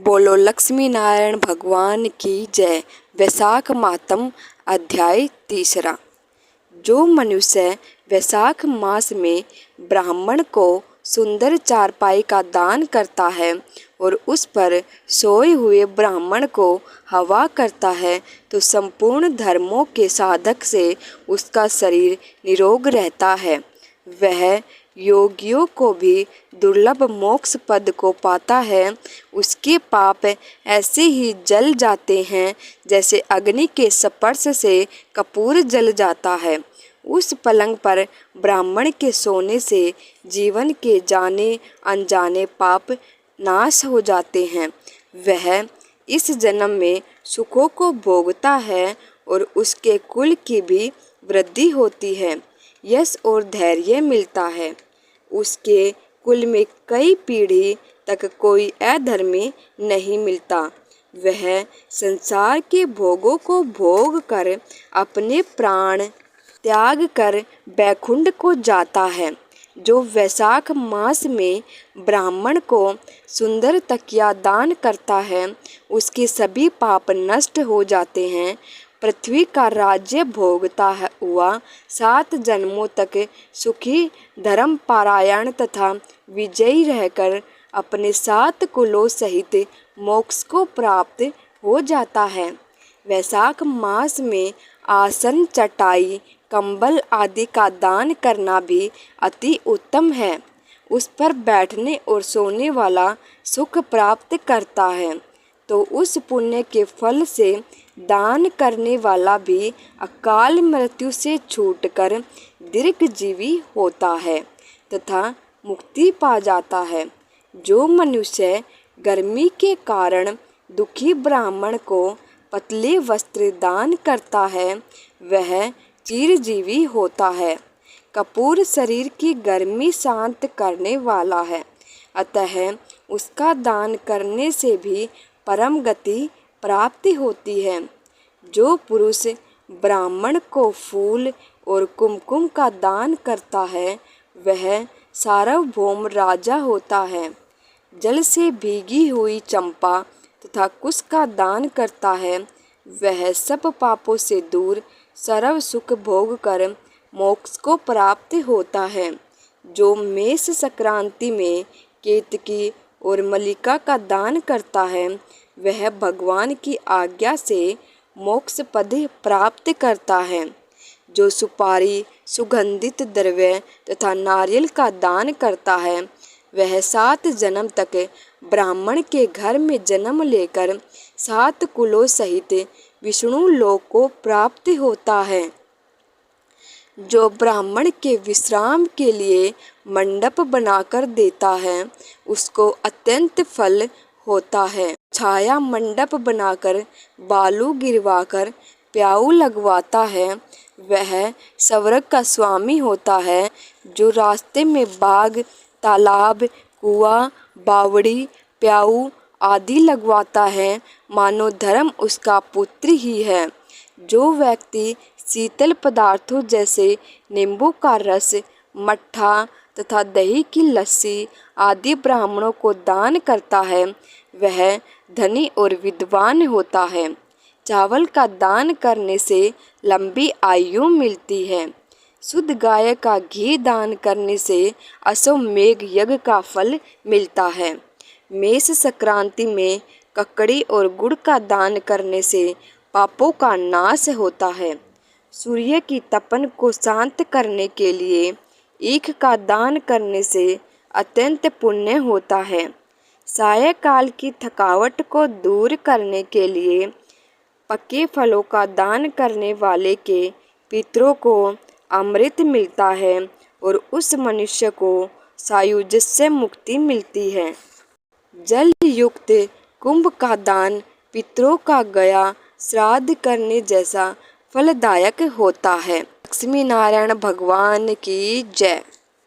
बोलो लक्ष्मी नारायण भगवान की जय। वैशाख मातम अध्याय 3। जो मनुष्य वैशाख मास में ब्राह्मण को सुंदर चारपाई का दान करता है और उस पर सोए हुए ब्राह्मण को हवा करता है तो संपूर्ण धर्मों के साधक से उसका शरीर निरोग रहता है। वह योगियों को भी दुर्लभ मोक्ष पद को पाता है। उसके पाप ऐसे ही जल जाते हैं जैसे अग्नि के स्पर्श से कपूर जल जाता है। उस पलंग पर ब्राह्मण के सोने से जीवन के जाने अनजाने पाप नाश हो जाते हैं। वह इस जन्म में सुखों को भोगता है और उसके कुल की भी वृद्धि होती है, यश और धैर्य मिलता है। उसके कुल में कई पीढ़ी तक कोई अधर्मी नहीं मिलता। वह संसार के भोगों को भोग कर अपने प्राण त्याग कर बैकुंठ को जाता है। जो वैशाख मास में ब्राह्मण को सुंदर तकिया दान करता है उसके सभी पाप नष्ट हो जाते हैं। पृथ्वी का राज्य भोगता हुआ 7 जन्मों तक सुखी धर्म पारायण तथा विजयी रहकर अपने 7 कुलों सहित मोक्ष को प्राप्त हो जाता है। वैशाख मास में आसन, चटाई, कंबल आदि का दान करना भी अति उत्तम है। उस पर बैठने और सोने वाला सुख प्राप्त करता है तो उस पुण्य के फल से दान करने वाला भी अकाल मृत्यु से छूटकर दीर्घजीवी होता है तथा मुक्ति पा जाता है। जो मनुष्य गर्मी के कारण दुखी ब्राह्मण को पतले वस्त्र दान करता है वह चिरजीवी होता है। कपूर शरीर की गर्मी शांत करने वाला है, अतः उसका दान करने से भी परम गति प्राप्ति होती है। जो पुरुष ब्राह्मण को फूल और कुमकुम का दान करता है वह सार्वभौम राजा होता है। जल से भीगी हुई चंपा तथा कुश का दान करता है वह सब पापों से दूर सर्व सुख भोग कर मोक्ष को प्राप्त होता है। जो मेष संक्रांति में केतकी और मल्लिका का दान करता है वह भगवान की आज्ञा से मोक्ष पद प्राप्त करता है। जो सुपारी, सुगंधित द्रव्य तथा नारियल का दान करता है वह 7 जन्म तक ब्राह्मण के घर में जन्म लेकर 7 कुलों सहित विष्णु लोक को प्राप्त होता है। जो ब्राह्मण के विश्राम के लिए मंडप बनाकर देता है उसको अत्यंत फल होता है। छाया मंडप बनाकर बालू गिरवाकर प्याऊ लगवाता है वह स्वर्ग का स्वामी होता है। जो रास्ते में बाग, तालाब, कुआं, बावड़ी, प्याऊ आदि लगवाता है मानो धर्म उसका पुत्र ही है। जो व्यक्ति शीतल पदार्थों जैसे नींबू का रस, मट्ठा तथा दही की लस्सी आदि ब्राह्मणों को दान करता है वह धनी और विद्वान होता है। चावल का दान करने से लंबी आयु मिलती है। शुद्ध गाय का घी दान करने से अश्वमेघ यज्ञ का फल मिलता है। मेष संक्रांति में ककड़ी और गुड़ का दान करने से पापों का नाश होता है। सूर्य की तपन को शांत करने के लिए ईख का दान करने से अत्यंत पुण्य होता है। सायंकाल की थकावट को दूर करने के लिए पके फलों का दान करने वाले के पितरों को अमृत मिलता है और उस मनुष्य को सायुज्य से मुक्ति मिलती है। जल युक्त कुंभ का दान पितरों का गया श्राद्ध करने जैसा फलदायक होता है। लक्ष्मी नारायण भगवान की जय।